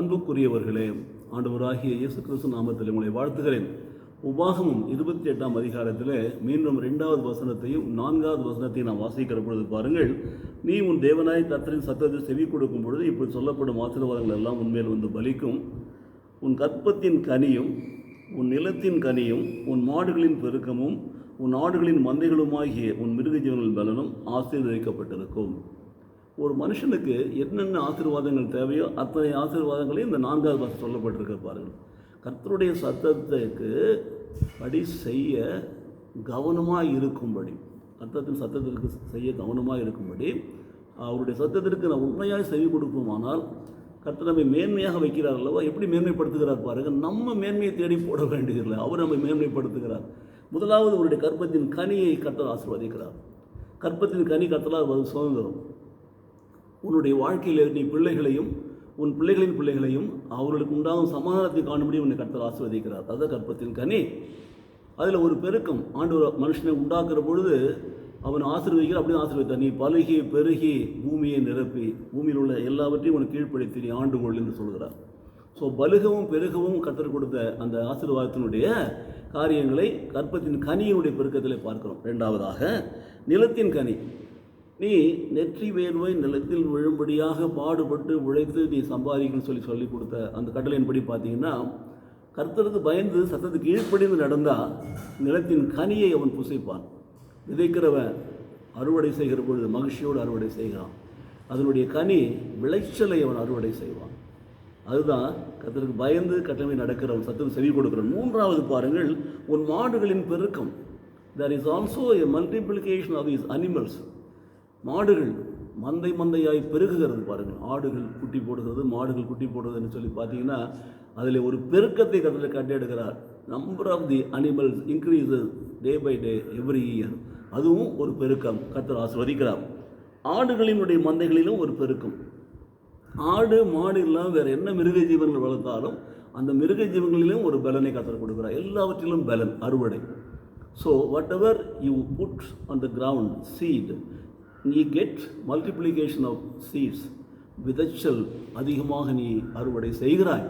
அன்புக்குரியவர்களே, ஆண்டவராகிய இயேசு கிறிஸ்து நாமத்தில் உங்களை வாழ்த்துகிறேன். உபாகமம் 28ஆம் அதிகாரத்தில் மீண்டும் 2வது வசனத்தையும் 4வது வசனத்தையும் நாம் வாசிக்கிற பொழுது பாருங்கள், நீ உன் தேவனாய் கர்த்தரின் சத்தத்தை செவி கொடுக்கும் பொழுது இப்படி சொல்லப்படும் ஆசீர்வாதங்கள் எல்லாம் உன்மேல் வந்து பலிக்கும். உன் கற்பத்தின் கனியும் உன் நிலத்தின் கனியும் உன் மாடுகளின் பெருக்கமும் உன் ஆடுகளின் மந்தைகளுமாகிய உன் மிருக ஜீவனின் பலனும் ஆசீர்வதிக்கப்பட்டிருக்கும். ஒரு மனுஷனுக்கு என்னென்ன ஆசீர்வாதங்கள் தேவையோ அத்தனை ஆசீர்வாதங்களையும் இந்த 4வது வசனம் சொல்லப்பட்டிருக்க பாருங்கள். கர்த்தருடைய சத்தத்துக்கு படி செய்ய கவனமாக இருக்கும்படி, கர்த்தத்தின் சத்தத்திற்கு செய்ய கவனமாக இருக்கும்படி, அவருடைய சத்தத்திற்கு நான் உண்மையாக செவி கொடுப்போமானால் கர்த்தர் நம்மை மேன்மையாக வைக்கிறார் அல்லவா? எப்படி மேன்மைப்படுத்துகிறார் பாருங்கள். நம்ம மேன்மையை தேடி போட வேண்டியதில்லை, அவர் நம்மை மேன்மைப்படுத்துகிறார். முதலாவது அவருடைய கற்பத்தின் கனியை கர்த்தர் ஆசீர்வதிக்கிறார். கற்பத்தின் கனி கர்த்தரால் அது சுதந்திரம். உன்னுடைய வாழ்க்கையில் நீ பிள்ளைகளையும் உன் பிள்ளைகளின் பிள்ளைகளையும் அவர்களுக்கு உண்டாகும் சமாதானத்தை காணும்படி உன்னை கர்த்தர் ஆசீர்வதிக்கிறார். அதுதான் கற்பத்தின் கனி. அதில் ஒரு பெருக்கம். ஆண்டவர் மனுஷனை உண்டாக்குற பொழுது அவன் ஆசீர்வதிக்கிறார். அப்படியே ஆசீர்வதித்தார். நீ பலுகி பெருகி பூமியை நிரப்பி பூமியில் உள்ள எல்லாவற்றையும் உனக்கு கீழ்ப்படுத்தி நீ ஆண்டு கொள் என்று சொல்கிறார். ஸோ பலுகவும் பெருகவும் கர்த்தர் கொடுத்த அந்த ஆசீர்வாதத்தினுடைய காரியங்களை கற்பத்தின் கனியினுடைய பெருக்கத்தில் பார்க்கிறோம். 2வதாக நிலத்தின் கனி. நீ நெற்றி வேர்வை நிலத்தில் விழும்படியாக பாடுபட்டு உழைத்து நீ சம்பாதிக்கணும்னு சொல்லி கொடுத்த அந்த கட்டளையின்படி பார்த்தீங்கன்னா, கர்த்தருக்கு பயந்து சத்தத்துக்கு கீழ்ப்படிந்து நடந்தால் நிலத்தின் கனியை அவன் புசிப்பான். விதைக்கிறவன் அறுவடை செய்கிற பொழுது மகிழ்ச்சியோடு அறுவடை செய்கிறான். அதனுடைய கனி விளைச்சலை அவன் அறுவடை செய்வான். அதுதான் கர்த்தருக்கு பயந்து கட்டளை நடக்கிறவன், சத்தத்துக்கு செவி கொடுக்கிறவன். 3வது பாருங்கள், உன் மாடுகளின் பெருக்கம். there is also a multiplication of these animals. மாடுகள் மந்தையாய் பெருகுகிறது பாருங்கள். ஆடுகள் குட்டி போடுகிறது, மாடுகள் குட்டி போடுறதுன்னு சொல்லி பார்த்தீங்கன்னா அதில் ஒரு பெருக்கத்தை கர்த்தர் கட்டி எடுக்கிறார். Number of the animals increases day by day every year. அதுவும் ஒரு பெருக்கம் கர்த்தர் ஆசீர்வதிக்கிறார். ஆடுகளினுடைய மந்தைகளிலும் ஒரு பெருக்கம். ஆடு மாடு இல்லாமல் வேறு என்ன மிருக ஜீவன்கள் வளர்த்தாலும் அந்த மிருக ஜீவன்களிலும் ஒரு பலனை கர்த்தர் கொடுக்கிறார். எல்லாவற்றிலும் பலன், அறுவடை. So whatever you put on the ground seed, நீ கெட் மல்டிப்ளிகேஷன் ஆஃப் சீட்ஸ். விதைச்சல் அதிகமாக நீ அறுவடை செய்கிறாய்.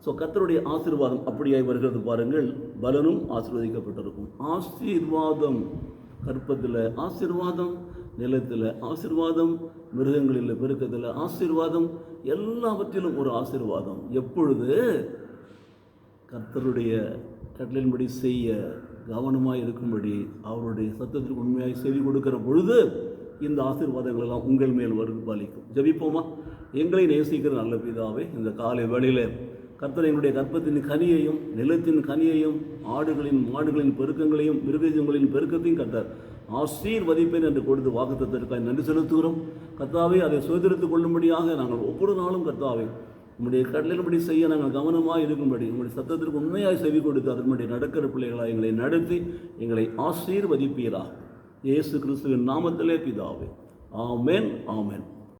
ஸோ கர்த்தருடைய ஆசீர்வாதம் அப்படியாய் வருகிறது பாருங்கள். பலனும் ஆசீர்வதிக்கப்பட்டிருக்கும். ஆசீர்வாதம் கற்பத்தில் ஆசீர்வாதம், நிலத்தில் ஆசீர்வாதம், மிருகங்களில் பெருக்கத்தில் ஆசீர்வாதம், எல்லாவற்றிலும் ஒரு ஆசீர்வாதம். எப்பொழுது கர்த்தருடைய கட்டளையின்படி செய்ய கவனமாக இருக்கும்படி அவருடைய சத்தத்திற்கு உண்மையாக செவி கொடுக்கிற பொழுது இந்த ஆசீர்வாதங்கள் எல்லாம் உங்கள் மேல் பாலிக்கும். ஜெபிப்போமா? எங்களை நேசிக்கிற நல்ல பிதாவே, இந்த காலை வேளையில் கர்த்தர் எங்களுடைய கற்பத்தின் கனியையும் நிலத்தின் கனியையும் ஆடுகளின் மாடுகளின் பெருக்கங்களையும் மிருகஜீவங்களின் பெருக்கத்தையும் கர்த்தர் ஆசீர்வதிப்பேன் என்று கொடுத்து வாக்குத்தத்திற்காக நன்றி செலுத்துகிறோம். கர்த்தாவே, அதை சுதந்திரத்துக் கொள்ளும்படியாக நாங்கள் ஒவ்வொரு நாளும் கர்த்தாவே உங்களுடைய கடலின்படி செய்ய நாங்கள் கவனமாக இருக்கும்படி உங்களுடைய சத்தத்திற்கு உண்மையாக செவி கொடுத்து அதன்படி நடக்கிற பிள்ளைகளாக எங்களை நடத்தி எங்களை ஆசீர்வதிப்பீராக. இயேசு கிறிஸ்துவின் நாமத்திலே பிதாவே, ஆமென், ஆமென்.